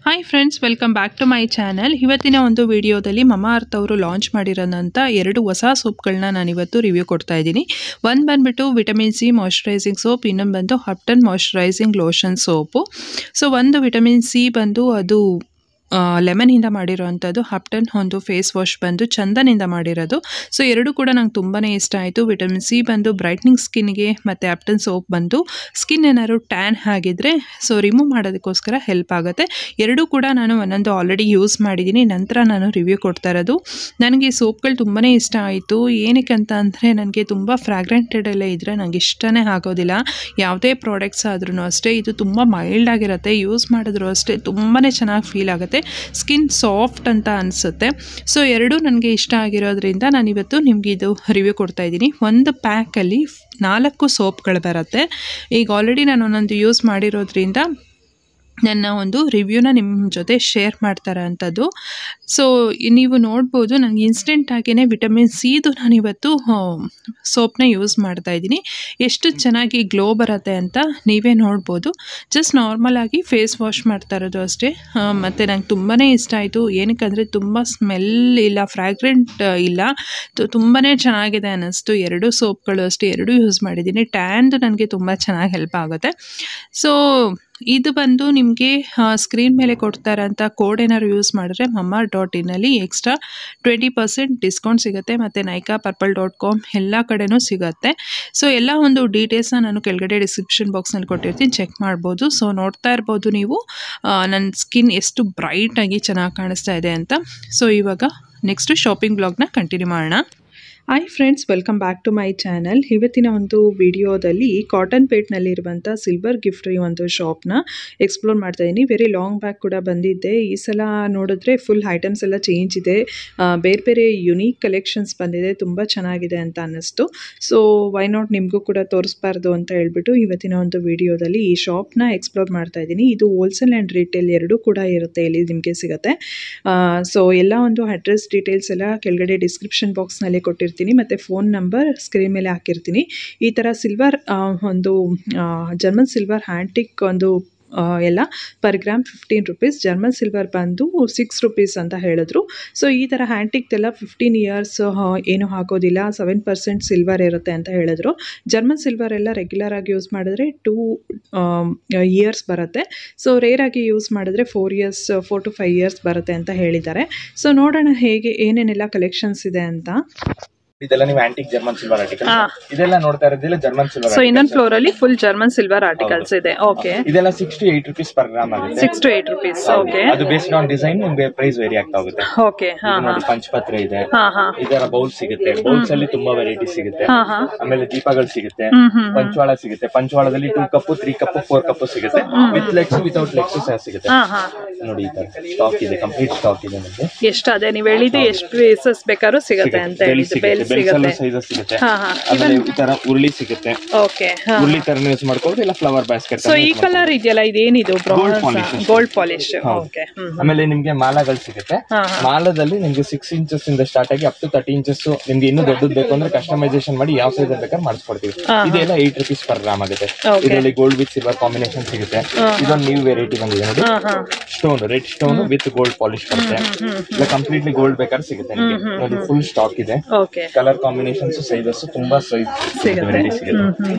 Hi friends, welcome back to my channel. ಇವತ್ತಿನ ಒಂದು ವಿಡಿಯೋದಲ್ಲಿ ಮಮಾಅರ್ತ್ ಅವರು ಲಾಂಚ್ ಮಾಡಿರೋಂಥ 2 ಹೊಸ ಸೋಪ್ಗಳನ್ನ ನಾನು ಇವತ್ತು ರಿವ್ಯೂ ಕೊಡ್ತಾ ಇದ್ದೀನಿ. ಒಂದು ಬಂದ್ಬಿಟ್ಟು ವಿಟಮಿನ್ ಸಿ ಮಾಯ್ಶ್ಚರೈಸಿಂಗ್ ಸೋಪ್, ಇನ್ನೊಂದು ಬಂದು Upton moisturising lotion soap. So ಒಂದು ವಿಟಮಿನ್ ಸಿ ಬಂದು ಅದು ಲೆಮನಿಂದ ಮಾಡಿರೋವಂಥದ್ದು, ಅಪ್ಟನ್ ಒಂದು ಫೇಸ್ ವಾಶ್ ಬಂದು ಚಂದನಿಂದ ಮಾಡಿರೋದು. ಸೊ ಎರಡು ಕೂಡ ನಂಗೆ ತುಂಬಾ ಇಷ್ಟ ಆಯಿತು. ವಿಟಮಿನ್ ಸಿ ಬಂದು ಬ್ರೈಟ್ನಿಂಗ್ ಸ್ಕಿನ್ಗೆ, ಮತ್ತು ಅಪ್ಟನ್ ಸೋಪ್ ಬಂದು ಸ್ಕಿನ್ ಏನಾದ್ರು ಟ್ಯಾನ್ ಆಗಿದ್ರೆ ಸೊ ರಿಮೂವ್ ಮಾಡೋದಕ್ಕೋಸ್ಕರ ಹೆಲ್ಪ್ ಆಗುತ್ತೆ. ಎರಡೂ ಕೂಡ ನಾನು ಒಂದೊಂದು ಆಲ್ರೆಡಿ ಯೂಸ್ ಮಾಡಿದ್ದೀನಿ, ನಂತರ ನಾನು ರಿವ್ಯೂ ಕೊಡ್ತಾ ಇರೋದು. ನನಗೆ ಈ ಸೋಪ್ಗಳು ತುಂಬಾ ಇಷ್ಟ ಆಯಿತು. ಏನಕ್ಕೆ ಅಂತ ಅಂದರೆ ನನಗೆ ತುಂಬ ಫ್ರಾಗ್ರೆಂಟೆಡ್ ಎಲ್ಲ ಇದ್ದರೆ ನನಗೆ ಇಷ್ಟನೇ ಆಗೋದಿಲ್ಲ. ಯಾವುದೇ ಪ್ರಾಡಕ್ಟ್ಸ್ ಆದ್ರೂ ಅಷ್ಟೇ, ಇದು ತುಂಬ ಮೈಲ್ಡ್ ಆಗಿರುತ್ತೆ, ಯೂಸ್ ಮಾಡಿದ್ರು ಅಷ್ಟೇ ತುಂಬಾ ಚೆನ್ನಾಗಿ ಫೀಲ್ ಆಗುತ್ತೆ, ಸ್ಕಿನ್ ಸಾಫ್ಟ್ ಅಂತ ಅನಿಸುತ್ತೆ. ಸೊ ಎರಡೂ ನನಗೆ ಇಷ್ಟ ಆಗಿರೋದ್ರಿಂದ ನಾನಿವತ್ತು ನಿಮಗೆ ಇದು ರಿವ್ಯೂ ಕೊಡ್ತಾ ಇದ್ದೀನಿ. ಒಂದು ಪ್ಯಾಕಲ್ಲಿ 4 ಸೋಪ್ಗಳು ಬರುತ್ತೆ. ಈಗ ಆಲ್ರೆಡಿ ನಾನು ಒಂದೊಂದು ಯೂಸ್ ಮಾಡಿರೋದ್ರಿಂದ ನನ್ನ ಒಂದು ರಿವ್ಯೂನ ನಿಮ್ಮ ಜೊತೆ ಶೇರ್ ಮಾಡ್ತಾರೆ ಅಂಥದ್ದು. ಸೊ ನೀವು ನೋಡ್ಬೋದು, ನನಗೆ ಇನ್ಸ್ಟೆಂಟಾಗಿಯೇ ವಿಟಮಿನ್ ಸಿದು ನಾನಿವತ್ತು ಸೋಪ್ನ ಯೂಸ್ ಮಾಡ್ತಾಯಿದ್ದೀನಿ. ಎಷ್ಟು ಚೆನ್ನಾಗಿ ಗ್ಲೋ ಬರುತ್ತೆ ಅಂತ ನೀವೇ ನೋಡ್ಬೋದು. ಜಸ್ಟ್ ನಾರ್ಮಲಾಗಿ ಫೇಸ್ ವಾಶ್ ಮಾಡ್ತಾ ಇರೋದು ಅಷ್ಟೇ. ಮತ್ತು ನಂಗೆ ತುಂಬಾ ಇಷ್ಟ ಆಯಿತು. ಏನಕ್ಕಂದರೆ ತುಂಬ ಸ್ಮೆಲ್ ಇಲ್ಲ, ಫ್ರಾಗ್ರೆಂಟ್ ಇಲ್ಲ, ತುಂಬಾ ಚೆನ್ನಾಗಿದೆ ಅನ್ನಿಸ್ತು. 2 ಸೋಪ್ಗಳು ಅಷ್ಟೇ, 2 ಯೂಸ್ ಮಾಡಿದ್ದೀನಿ. ಟ್ಯಾನ್ದು ನನಗೆ ತುಂಬ ಚೆನ್ನಾಗಿ ಹೆಲ್ಪ್ ಆಗುತ್ತೆ. ಸೊ ಇದು ಬಂದು ನಿಮಗೆ ಸ್ಕ್ರೀನ್ ಮೇಲೆ ಕೊಡ್ತಾ ಇರೋಂಥ ಕೋಡ್ ಏನಾದ್ರು ಯೂಸ್ ಮಾಡಿದ್ರೆ mama.in ಎಕ್ಸ್ಟ್ರಾ 20% ಡಿಸ್ಕೌಂಟ್ ಸಿಗುತ್ತೆ. ಮತ್ತು nykaa.purple.com ಎಲ್ಲ ಕಡೆನೂ ಸಿಗುತ್ತೆ. ಸೊ ಎಲ್ಲ ಒಂದು ಡೀಟೇಲ್ಸ್ನ ನಾನು ಕೆಳಗಡೆ ಡಿಸ್ಕ್ರಿಪ್ಷನ್ ಬಾಕ್ಸ್ನಲ್ಲಿ ಕೊಟ್ಟಿರ್ತೀನಿ, ಚೆಕ್ ಮಾಡ್ಬೋದು. ಸೊ ನೋಡ್ತಾ ಇರ್ಬೋದು ನೀವು ನನ್ನ ಸ್ಕಿನ್ ಎಷ್ಟು ಬ್ರೈಟಾಗಿ ಚೆನ್ನಾಗಿ ಕಾಣಿಸ್ತಾ ಇದೆ ಅಂತ. ಸೊ ಇವಾಗ ನೆಕ್ಸ್ಟು ಶಾಪಿಂಗ್ ಬ್ಲಾಗ್ನ ಕಂಟಿನ್ಯೂ ಮಾಡೋಣ. Hi friends, welcome back to my channel. ಇವತ್ತಿನ ಒಂದು ವಿಡಿಯೋದಲ್ಲಿ ಕಾಟನ್ ಪೇಟ್ನಲ್ಲಿರುವಂಥ ಸಿಲ್ವರ್ ಗಿಫ್ಟ್ರಿ ಒಂದು ಶಾಪ್ನ ಎಕ್ಸ್ಪ್ಲೋರ್ ಮಾಡ್ತಾ ಇದ್ದೀನಿ. ವೆರಿ ಲಾಂಗ್ ಬ್ಯಾಕ್ ಕೂಡ ಬಂದಿದ್ದೆ. ಈ ಸಲ ನೋಡಿದ್ರೆ ಫುಲ್ ಐಟಮ್ಸ್ ಎಲ್ಲ ಚೇಂಜ್ ಇದೆ, ಬೇರೆ ಬೇರೆ ಯುನೀಕ್ ಕಲೆಕ್ಷನ್ಸ್ ಬಂದಿದೆ, ತುಂಬ ಚೆನ್ನಾಗಿದೆ ಅಂತ ಅನ್ನಿಸ್ತು. ಸೊ ವೈ ನಾಟ್ ನಿಮಗೂ ಕೂಡ ತೋರಿಸ್ಬಾರ್ದು ಅಂತ ಹೇಳ್ಬಿಟ್ಟು ಇವತ್ತಿನ ಒಂದು ವಿಡಿಯೋದಲ್ಲಿ ಈ ಶಾಪ್ನ ಎಕ್ಸ್ಪ್ಲೋರ್ ಮಾಡ್ತಾ ಇದ್ದೀನಿ. ಇದು ಹೋಲ್ಸೇಲ್ ಆ್ಯಂಡ್ ರಿಟೇಲ್ ಎರಡೂ ಕೂಡ ಇರುತ್ತೆ, ಇಲ್ಲಿ ನಿಮಗೆ ಸಿಗುತ್ತೆ. ಸೊ ಎಲ್ಲ ಒಂದು ಅಡ್ರೆಸ್ ಡೀಟೇಲ್ಸ್ ಎಲ್ಲ ಕೆಳಗಡೆ ಡಿಸ್ಕ್ರಿಪ್ಷನ್ ಬಾಕ್ಸ್ನಲ್ಲಿ ಕೊಟ್ಟಿರ್ತೀನಿ, ಮತ್ತು ಫೋನ್ ನಂಬರ್ ಸ್ಕ್ರೀನ್ ಮೇಲೆ ಹಾಕಿರ್ತೀನಿ. ಈ ಥರ ಸಿಲ್ವರ್ ಒಂದು ಜರ್ಮನ್ ಸಿಲ್ವರ್ ಆ್ಯಂಟಿಕ್ ಒಂದು ಎಲ್ಲ per gram 15 rupees, German silver ಬಂದು 6 ರೂಪೀಸ್ ಅಂತ ಹೇಳಿದ್ರು. ಸೊ ಈ ಥರ ಹ್ಯಾಂಟಿಕ್ದೆಲ್ಲ 15 ಇಯರ್ಸ್ ಏನೂ ಆಗೋದಿಲ್ಲ, 7% ಸಿಲ್ವರ್ ಇರುತ್ತೆ ಅಂತ ಹೇಳಿದ್ರು. ಜರ್ಮನ್ ಸಿಲ್ವರ್ ಎಲ್ಲ ರೆಗ್ಯುಲರ್ ಆಗಿ ಯೂಸ್ ಮಾಡಿದ್ರೆ 2 ಇಯರ್ಸ್ ಬರುತ್ತೆ. ಸೊ ರೇರಾಗಿ ಯೂಸ್ ಮಾಡಿದ್ರೆ 4 to 5 ಇಯರ್ಸ್ ಬರುತ್ತೆ ಅಂತ ಹೇಳಿದ್ದಾರೆ. ಸೊ ನೋಡೋಣ ಹೇಗೆ ಏನೇನೆಲ್ಲ ಕಲೆಕ್ಷನ್ಸ್ ಇದೆ ಅಂತ. ಇದೆಲ್ಲ ನೀವು ಆಂಟಿಕ್ ಜರ್ಮನ್ ಸಿಲ್ವರ್ ಆರ್ಟಿಕಲ್, ಇದೆಲ್ಲ ನೋಡ್ತಾ ಇರೋದಿಲ್ಲ ಜರ್ಮನ್ ಸಿಲ್ವರ್. ಸೊ ಇನ್ನೊಂದು ಫ್ಲೋರ್ ಅಲ್ಲಿ ಫುಲ್ ಜರ್ಮನ್ ಸಿಲ್ವರ್ ಆರ್ಟಿಕಲ್ಸ್ ಇದೆ. ಓಕೆ, ಇದೆಲ್ಲ 6 to 8 ರೂಪೀಸ್ ಪರ್ ಗ್ರಾಮ್ ಆಗುತ್ತೆ. 6 to 8 ರೂಪೀಸ್. ಓಕೆ, ಅದು ಬೇಸ್ಡ್ ಆನ್ ಡಿಸೈನ್ ನಿಮಗೆ ಪ್ರೈಸ್ ವೇರಿ ಆಗ್ತಾ ಹೋಗುತ್ತೆ. ಓಕೆ, ನೋಡಿ ಪಂಚಪತ್ರ ಇದೆ, ಇದರ ಬೌಲ್ ಸಿಗುತ್ತೆ. ಬೌಲ್ಸ್ ಅಲ್ಲಿ ತುಂಬಾ ವೆರೈಟಿ ಸಿಗುತ್ತೆ. ಆಮೇಲೆ ದೀಪಗಳು ಸಿಗುತ್ತೆ, ಪಂಚವಾಳ ಸಿಗುತ್ತೆ. ಪಂಚವಾಳದಲ್ಲಿ 2 ಕಪ್ 3 ಕಪ್ 4 ಕಪ್ ಸಿಗುತ್ತೆ, ವಿತ್ ಲೆಗ್ಸ್ ವಿತೌಟ್ ಲೆಗ್ಸ್ ಸಹ ಸಿಗುತ್ತೆ. ನೋಡಿ ಈ ತರ ಸ್ಟಾಕ್ ಇದೆ, ಕಂಪ್ಲೀಟ್ ಸ್ಟಾಕ್ ಇದೆ ನಿಮಗೆ. ಎಷ್ಟು ಅದೇ ನೀವು ಹೇಳಿದ್ದು ಎಷ್ಟು ಪೀಸಸ್ ಬೇಕಾದ್ರೂ ಸಿಗುತ್ತೆ ಅಂತ ಹೇಳಿದ್ದು. ಬೆಲ್ ಸಿಗುತ್ತೆ, ಸೈಜಸ್ ಸಿಗುತ್ತೆ. ಆಮೇಲೆ ಈ ತರ ಉರುಳಿ ಸಿಗುತ್ತೆ. ಓಕೆ, ಉರುಳಿ ತರ ಯೂಸ್ ಮಾಡ್ಕೊಂಡು ಇಲ್ಲ ಫ್ಲವರ್ ಬಾಸ್ಕೆಟ್. ಸೊ ಈ ಕಲರ್ ಇದೆಯಲ್ಲ, ಇದೇನಿದು? Gold polish. ಓಕೆ. ಆಮೇಲೆ ನಿಮಗೆ ಮಾಲಾಗಳು ಸಿಗುತ್ತೆ. ಮಾಲದಲ್ಲಿ ನಿಮಗೆ 6 ಇಂಚಸ್ ಇಂದ ಸ್ಟಾರ್ಟ್ ಆಗಿ ಅಪ್ ಟು 30 ಇಂಚಸ್ ನಿಮ್ಗೆ ಇನ್ನೂ ದೊಡ್ಡದು ಬೇಕು ಅಂದ್ರೆ ಕಸ್ಟಮೈಸೇಷನ್ ಮಾಡಿ ಯಾವ ಸೈಜ್ ಬೇಕಾದ್ರೆ ಮಾಡಿಸ್ಕೊಡ್ತೀವಿ. ಇದೆಲ್ಲ 8 ರೂಪೀಸ್ ಪರ್ ಗ್ರಾಮ್ ಆಗುತ್ತೆ. ಇದರಲ್ಲಿ ಗೋಲ್ಡ್ ವಿತ್ ಸಿಲ್ವರ್ ಕಾಂಬಿನೇಷನ್ ಸಿಗುತ್ತೆ. ಇದೊಂದು ನ್ಯೂ ವೆರೈಟಿ ಬಂದಿದೆ ನೋಡಿ, stone red stone with gold polish ಬರುತ್ತೆ. ಇಲ್ಲ ಕಂಪ್ಲೀಟ್ಲಿ ಗೋಲ್ಡ್ ಬೇಕಾದ್ರೆ ಸಿಗುತ್ತೆ ನಿಮಗೆ. ನೋಡಿ ಫುಲ್ ಸ್ಟಾಕ್ ಇದೆ. ಕಲರ್ ಕಾಂಬಿನೇಷನ್ಸ್ ಸೈಜಸ್ ತುಂಬಾ ಸೈಜ್ ವೆರೈಟಿ ಸಿಗುತ್ತೆ.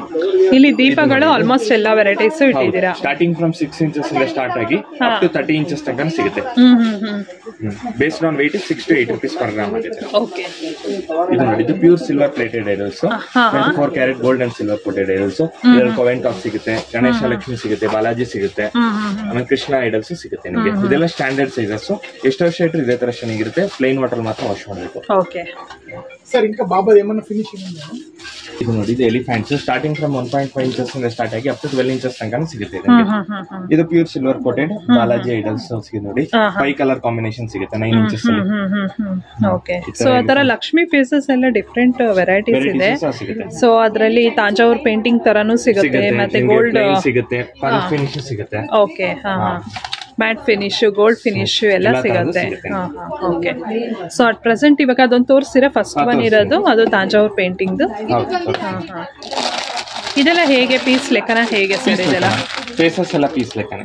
ಇಲ್ಲಿ ದೀಪಗಳು ಆಲ್ಮೋಸ್ಟ್ ಎಲ್ಲಾ ವೆರೈಟೀಸ್ ಇಟ್ಟಿದ್ದೀರಾ. ಸ್ಟಾರ್ಟಿಂಗ್ ಫ್ರಮ್ 6 ಇಂಚಸ್ ಇಂದ ಸ್ಟಾರ್ಟ್ ಆಗಿ ಅಪ್ ಟು 30 ಇಂಚಸ್ ತನಕ ಸಿಗುತ್ತೆ. Based on weight 6 to 8 rupees per gram ಆಗುತ್ತೆ. ಓಕೆ, ಇದು ನೋಡಿ, ಇದು pure silver plated idols, 24 carat gold and silver plated idols. ಇದರಲ್ಲಿ ಕಾವೆಂಟ್ ಟಾಪ್ ಸಿಗುತ್ತೆ, ಗಣೇಶ ಲಕ್ಷ್ಮಿ ಸಿಗುತ್ತೆ, ಬಾಲಾಜಿ ಸಿಗುತ್ತೆ, ಆಮೇಲೆ ಕೃಷ್ಣ ಐಡಲ್ಸ್ ಸಿಗುತ್ತೆ ನಿಮಗೆ. ಇದೆಲ್ಲ ಸ್ಟ್ಯಾಂಡರ್ಡ್ ಸೈಜಸ್. ಎಷ್ಟು ವರ್ಷ ಇಟ್ಟರು ಇದೇ ತರ ಚೆನ್ನಾಗಿರುತ್ತೆ. ಪ್ಲೇನ್ ವಾಟರ್ ಮಾತ್ರ ವಾಶ್ ಮಾಡಬೇಕು. ಓಕೆ ಸರ್, ఇంకా ಬಾಬಾ ఏమన్నా ಫಿನಿಶಿಂಗ್ ఉందా? ಇದು ನೋಡಿ, ಇದು ಎಲಿಫೆಂಟ್ಸ್ ಸ್ಟಾರ್ಟಿಂಗ್ ಫ್ರಮ್ 1.5 ಇಂಚಸ್ ಇಂದ ಸ್ಟಾರ್ಟ್ ಆಗಿ ಅಪ್ ಟು 12 ಇಂಚಸ್ ತನಕ ಸಿಗುತ್ತೆ. ಇದು pure silver coated Balaji idols ಸಿಗುತ್ತೆ ನೋಡಿ. 5 ಕಲರ್ ಕಾಂಬಿನೇಷನ್ ಸಿಗುತ್ತೆ 9 ಇಂಚಸ್ ಅಲ್ಲಿ. ಓಕೆ, ಸೊ ಅದರ ಲಕ್ಷ್ಮಿ ಪೀಸಸ್ ಎಲ್ಲ ಡಿಫರೆಂಟ್ ವೆರೈಟೀಸ್ ಇದೆ. ಸೊ ಅದರಲ್ಲಿ ತಾಂಜಾವೂರ್ ಪೇಂಟಿಂಗ್ ತರಾನು ಸಿಗುತ್ತೆ, ಮತ್ತೆ ಗೋಲ್ಡ್ ಸಿಗುತ್ತೆ, ಫಿನಿಶ್ ಸಿಗುತ್ತೆ. Okay, mat finish, gold finish ಎಲ್ಲ ಸಿಗುತ್ತೆ. ಓಕೆ, ಸೊ ಅಟ್ ಪ್ರೆಸೆಂಟ್ ಇವಾಗ ಅದೊಂದು ತೋರಿಸ್ತೀರಾ? ಫಸ್ಟ್ ಒನ್ ಇರೋದು ಅದು ತಾಂಜಾವೂರ್ ಪೇಂಟಿಂಗ್ದು. ಇದೆಲ್ಲ ಹೇಗೆ ಪೀಸ್ ಲೆಕ್ಕನ ಹೇಗೆ ಸರ್ ಇದೆಲ್ಲ? ಫೇಸಸ್ ಎಲ್ಲ ಪೀಸ್ ಲೆಕ್ಕನೆ.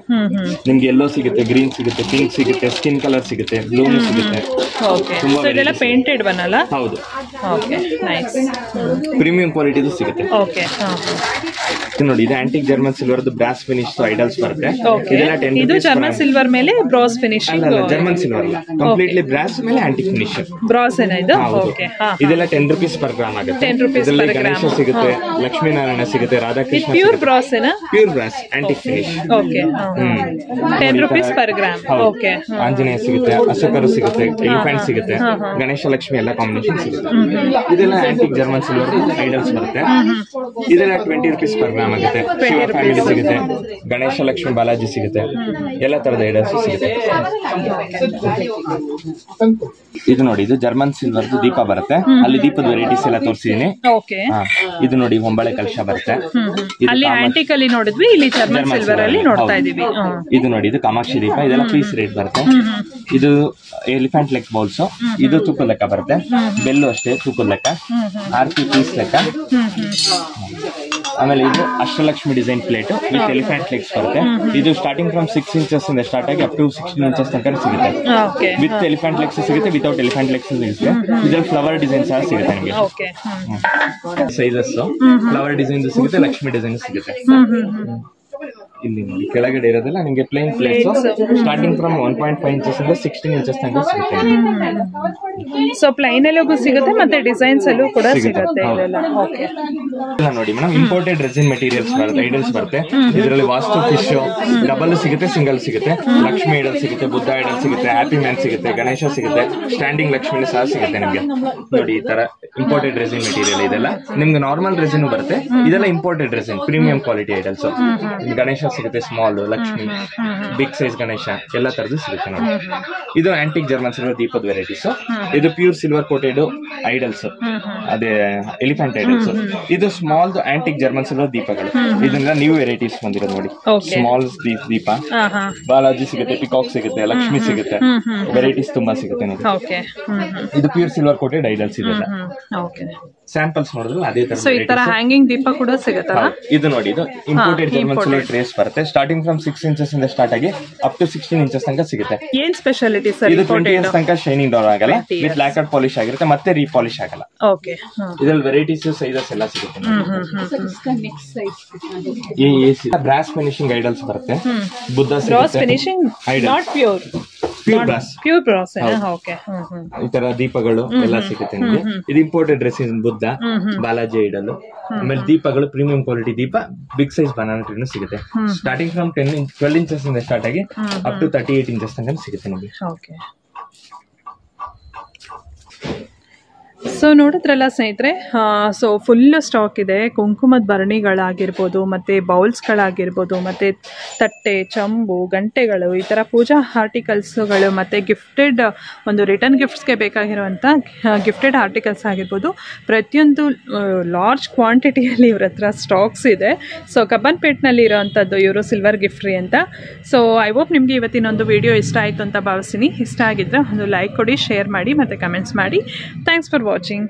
ನಿಮ್ಗೆ ಯೆಲ್ಲೋ ಸಿಗುತ್ತೆ, ಗ್ರೀನ್ ಸಿಗುತ್ತೆ, ಪಿಂಕ್ ಸಿಗುತ್ತೆ, ಸ್ಕಿನ್ ಕಲರ್ ಸಿಗುತ್ತೆ, ಬ್ಲೂ ಸಿಗುತ್ತೆ. ಓಕೆ. ಸೊ ಇದೆಲ್ಲ ಪೇಂಟೆಡ್ ಬನ್ನಲ್ಲ? ಹೌದು. Okay, nice. ಪ್ರೀಮಿಯಂ ಕ್ವಾಲಿಟಿದು ಸಿಗುತ್ತೆ. ಓಕೆ. ಇದು ನೋಡಿ, ಇದು antique German silver brass finish idols ಬರುತ್ತೆ. ಇದೆಲ್ಲ 10 ಇದು ಜರ್ಮನ್ ಸಿಲ್ವರ್ ಮೇಲೆ ಬ್ರಾಸ್ ಫಿನಿಶ್? ಅಲ್ಲ, ಜರ್ಮನ್ ಸಿಲ್ವರ್ ಅಲ್ಲ, ಕಂಪ್ಲೀಟ್ಲಿ ಬ್ರಾಸ್ ಮೇಲೆ ಆಂಟಿಕ್ ಫಿನಿಶ್. ಬ್ರಾಸ್ ಏನ ಇದು? ಓಕೆ. ಇದೆಲ್ಲ 10 ರೂಪೀಸ್ ಪರ್ ಗ್ರಾಮ್ ಆಗುತ್ತೆ. 10 ರೂಪೀಸ್ ಪರ್ ಗ್ರಾಮ್. ಗಣೇಶ ಸಿಗುತ್ತೆ, ಲಕ್ಷ್ಮೀನಾರಾಯಣ ಸಿಗುತ್ತೆ, ರಾಧಾಕೃಷ್ಣ. ಪ್ಯೂರ್ ಬ್ರಾಸ್ ಏನ? Pure brass antique finish. Okay. 10 rupees per gram. Okay. Anjaneya ಸಿಗುತ್ತೆ, ಅಶೋಕರು ಸಿಗುತ್ತೆ, ಎಲಿಫೆಂಟ್ ಸಿಗುತ್ತೆ, ಗಣೇಶ ಲಕ್ಷ್ಮಿ ಎಲ್ಲ ಕಾಂಬಿನೇಷನ್ ಸಿಗುತ್ತೆ. ಇದೆಲ್ಲ ಆಂಟಿಕ್ ಜರ್ಮನ್ ಸಿಲ್ವರ್ ಐಡಲ್ಸ್ ಬರುತ್ತೆ. ಇದೆಲ್ಲ 20 ರೂಪೀಸ್ ಪರ್ ಗ್ರಾಮ್ ಆಗುತ್ತೆ. ಶಿವ ಫ್ಯಾಮಿಲಿ ಸಿಗುತ್ತೆ, ಗಣೇಶ ಲಕ್ಷ್ಮಿ ಬಾಲಾಜಿ ಸಿಗುತ್ತೆ, ಎಲ್ಲ ತರದ ಐಡಲ್ಸ್ ಸಿಗುತ್ತೆ. ಇದು ನೋಡಿ, ಇದು ಜರ್ಮನ್ ಸಿಲ್ವರ್ ದೀಪ ಬರುತ್ತೆ. ಅಲ್ಲಿ ದೀಪದ ವೆರೈಟೀಸ್ ಎಲ್ಲ ತೋರಿಸಿದೀನಿ. ಇದು ನೋಡಿ, ಹೊಂಬಳೆ ಕಲಶ ಬರುತ್ತೆ. ಅಲ್ಲಿ ಆಂಟಿಕ್ ಅಲ್ಲಿ ನೋಡಿದ್ವಿ, ಇಲ್ಲಿ ಜರ್ಮನ್ ಸಿಲ್ವರ್ ಅಲ್ಲಿ ನೋಡ್ತಾ ಇದೀವಿ. ಇದು ನೋಡಿ, ಇದು ಕಾಮಾಕ್ಷಿ ದೀಪ. ಇದೆಲ್ಲ ಪೀಸ್ ರೇಟ್ ಬರುತ್ತೆ. ಇದು ಎಲಿಫೆಂಟ್ ಲೆಕ್ ಬೌಲ್ಸ್. ಇದು ತೂಕದ ಲೆಕ್ಕ ಬರುತ್ತೆ. ಬೆಲ್ಲು ಅಷ್ಟೇ ತೂಕದ ಲೆಕ್ಕ, ಆರ್ತಿ ಪೀಸ್ ಲೆಕ್ಕ. ಆಮೇಲೆ ಇದು Ashtalakshmi design plate with elephant legs ಬರುತ್ತೆ. ಇದು ಸ್ಟಾರ್ಟಿಂಗ್ ಫ್ರಮ್ 6 ಇಂಚಸ್ ಇಂದ ಸ್ಟಾರ್ಟ್ ಆಗಿ ಅಪ್ ಟು 16 ಇಂಚಸ್ ತನಕ ಸಿಗುತ್ತೆ. ವಿತ್ ಎಲಿಫೆಂಟ್ ಲೆಗ್ಸ್ ಸಿಗುತ್ತೆ, ವಿತೌಟ್ ಎಲಿಫೆಂಟ್ ಲೆಗ್ಸ್ ಸಿಗುತ್ತೆ. ಇದ್ರಲ್ಲಿ ಫ್ಲವರ್ ಡಿಸೈನ್ ಸಹ ಸಿಗುತ್ತೆ ನಿಮಗೆ. ಸೈಜಸ್ ಫ್ಲವರ್ ಡಿಸೈನ್ ಸಿಗುತ್ತೆ, ಲಕ್ಷ್ಮಿ ಡಿಸೈನ್ ಸಿಗುತ್ತೆ. ಇಲ್ಲಿ ನೋಡಿ, ಕೆಳಗಡೆ ಇರೋದೆಲ್ಲ ನಿಮಗೆ plain plates. Starting from 1.5 inches ಇಂದ 16 ಇಂಚಸ್ ತನಕ ಸಿಗುತ್ತೆ. ಸೊ ಪ್ಲೈನ್ ಅಲ್ಲೂ ಸಿಗುತ್ತೆ ಮತ್ತೆ ಡಿಸೈನ್ಸ್ ಅಲ್ಲೂ ಕೂಡ ಸಿಗುತ್ತೆ ಇದೆಲ್ಲ. ಓಕೆ. ನೋಡಿ ಮೇಡಮ್, ಇಂಪೋರ್ಟೆಡ್ ರೆಸಿನ್ ಮೆಟೀರಿಯಲ್ಸ್ ಬರುತ್ತೆ, ಐಡಲ್ಸ್ ಬರುತ್ತೆ. ಇದರಲ್ಲಿ ವಾಸ್ತು ಫಿಶ್ ಡಬಲ್ ಸಿಗುತ್ತೆ, ಸಿಂಗಲ್ ಸಿಗುತ್ತೆ, ಲಕ್ಷ್ಮಿ ಐಡಲ್ ಸಿಗುತ್ತೆ, ಬುದ್ಧ ಐಡಲ್ ಸಿಗುತ್ತೆ, ಹ್ಯಾಪಿ ಮ್ಯಾನ್ ಸಿಗುತ್ತೆ, ಗಣೇಶ ಸಿಗುತ್ತೆ, ಸ್ಟ್ಯಾಂಡಿಂಗ್ ಲಕ್ಷ್ಮಿ ಸಹ ಸಿಗುತ್ತೆ ನಿಮಗೆ. ನೋಡಿ, ಈ ತರ ಇಂಪೋರ್ಟೆಡ್ ರೆಸಿನ್ ಮೆಟೀರಿಯಲ್ ಇದೆಲ್ಲ. ನಿಮ್ಗೆ ನಾರ್ಮಲ್ ರೆಸಿನ್ ಬರುತ್ತೆ, ಇದೆಲ್ಲ imported resin premium quality idols. Ganesha ಸಿಗುತ್ತೆ, small Lakshmi, big size Ganesha, ಎಲ್ಲ ತರದ್ದು ಸಿಗುತ್ತೆ ನೋಡಿ. ಇದು ಆಂಟಿಕ್ ಜರ್ಮನ್ ಸಿಲ್ವರ್ ದೀಪದ ವೆರೈಟೀಸ್. ಇದು ಪ್ಯೂರ್ ಸಿಲ್ವರ್ ಕೋಟೆಡ್ ಐಡಲ್ಸ್, ಅದೇ ಎಲಿಫೆಂಟ್ ಐಡಲ್ಸ್. ಇದು ಸ್ಮಾಲ್ ಆಂಟಿಕ್ ಜರ್ಮನ್ ಸಿಲ್ವರ್ ದೀಪಗಳು. ಇದನ್ನ ನ್ಯೂ ವೆರೈಟೀಸ್ ಬಂದಿರೋದು ನೋಡಿ. ಸ್ಮಾಲ್ ದೀಪ, ಬಾಲಾಜಿ ಸಿಗುತ್ತೆ, ಪಿಕಾಕ್ ಸಿಗುತ್ತೆ, ಲಕ್ಷ್ಮಿ ಸಿಗುತ್ತೆ, ವೆರೈಟೀಸ್ ತುಂಬಾ ಸಿಗುತ್ತೆ ನೋಡಿ. ಇದು ಪ್ಯೂರ್ ಸಿಲ್ವರ್ ಕೋಟೆಡ್ ಐಡಲ್ಸ್ ಇದೆಲ್ಲ. ಸ್ಯಾಂಪಲ್ಸ್ ನೋಡಿದ್ರೆ ಅದೇ ತರ ಹ್ಯಾಂಗಿಂಗ್ ದೀಪ ಕೂಡ ಸಿಗುತ್ತಲ್ಲ. ಇದು ನೋಡಿ, ಇದು ಇಂಪೋರ್ಟೆಡ್ ಜರ್ಮನ್ ಸಿಲ್ವರ್ ಟ್ರೇಸ್ ಬರುತ್ತೆ. ಸ್ಟಾರ್ಟಿಂಗ್ ಫ್ರಮ್ 6 ಇಂಚಸ್ ಇಂದ ಸ್ಟಾರ್ಟ್ ಆಗಿ ಅಪ್ ಟು 16 ಇಂಚಸ್ ತನಕ ಸಿಗುತ್ತೆ. ಏನ್ ಸ್ಪೆಷಾಲಿಟಿ ಸರ್? ಇದು 20 ಇಯರ್ಸ್ ತನಕ ಶೈನಿಂಗ್ ಡೌನ್ ಆಗಲ್ಲ, ವಿತ್ ಲ್ಯಾಕರ್ಡ್ ಪಾಲಿಶ್ ಆಗಿರುತ್ತೆ, ಮತ್ತೆ ರೀಪಾಲಿಶ್ ಆಗಲ್ಲ. ಓಕೆ. ಇದರಲ್ಲಿ ವೆರೈಟೀಸ್ ಸೈಜಸ್ ಎಲ್ಲ ಸಿಗುತ್ತೆ. ಬ್ರಾಸ್ ಫಿನಿಶಿಂಗ್ ಐಡಲ್ಸ್ ಬರುತ್ತೆ. Buddha finishing, not pure brass. Pure brass. Okay. ಈ ತರ ದೀಪಗಳು ಎಲ್ಲ ಸಿಗುತ್ತೆ ನಿಮಗೆ. ಇದು imported resin Buddha, Balaji idol. ಆಮೇಲೆ ದೀಪಗಳು ಪ್ರೀಮಿಯಂ ಕ್ವಾಲಿಟಿ ದೀಪ, ಬಿಗ್ ಸೈಜ್ ಬನಾನಾ ಟ್ರೀನು ಸಿಗುತ್ತೆ. ಸ್ಟಾರ್ಟಿಂಗ್ ಫ್ರಮ್ 12 ಇಂಚಸ್ ಇಂದ ಸ್ಟಾರ್ಟ್ ಆಗಿ ಅಪ್ ಟು 38 ಇಂಚಸ್ ತನಕ ಸಿಗುತ್ತೆ ನಿಮಗೆ. ಓಕೆ. ಸೊ ನೋಡಿದ್ರಲ್ಲ ಸ್ನೇಹಿತರೆ, ಸೊ ಫುಲ್ ಸ್ಟಾಕ್ ಇದೆ. ಕುಂಕುಮದ ಭರಣಿಗಳಾಗಿರ್ಬೋದು, ಮತ್ತು ಬೌಲ್ಸ್ಗಳಾಗಿರ್ಬೋದು, ಮತ್ತು ತಟ್ಟೆ, ಚಂಬು, ಗಂಟೆಗಳು, ಈ ಥರ ಪೂಜಾ ಆರ್ಟಿಕಲ್ಸ್ಗಳು, ಮತ್ತು ಗಿಫ್ಟೆಡ್ ಒಂದು ರಿಟರ್ನ್ ಗಿಫ್ಟ್ಸ್ಗೆ ಬೇಕಾಗಿರುವಂಥ ಗಿಫ್ಟೆಡ್ ಆರ್ಟಿಕಲ್ಸ್ ಆಗಿರ್ಬೋದು, ಪ್ರತಿಯೊಂದು ಲಾರ್ಜ್ ಕ್ವಾಂಟಿಟಿಯಲ್ಲಿ ಇವ್ರ ಹತ್ರ ಸ್ಟಾಕ್ಸ್ ಇದೆ. ಸೊ ಕಬ್ಬನ್ಪೇಟ್ನಲ್ಲಿ ಇರೋವಂಥದ್ದು ಇವರು ಸಿಲ್ವರ್ ಗಿಫ್ಟ್ರಿ ಅಂತ. ಸೊ ಐ ಹೋಪ್ ನಿಮಗೆ ಇವತ್ತಿನೊಂದು ವಿಡಿಯೋ ಇಷ್ಟ ಆಯಿತು ಅಂತ ಭಾವಿಸ್ತೀನಿ. ಇಷ್ಟ ಆಗಿದ್ದರೆ ಒಂದು ಲೈಕ್ ಕೊಡಿ, ಶೇರ್ ಮಾಡಿ, ಮತ್ತು ಕಮೆಂಟ್ಸ್ ಮಾಡಿ. Thanks for watching.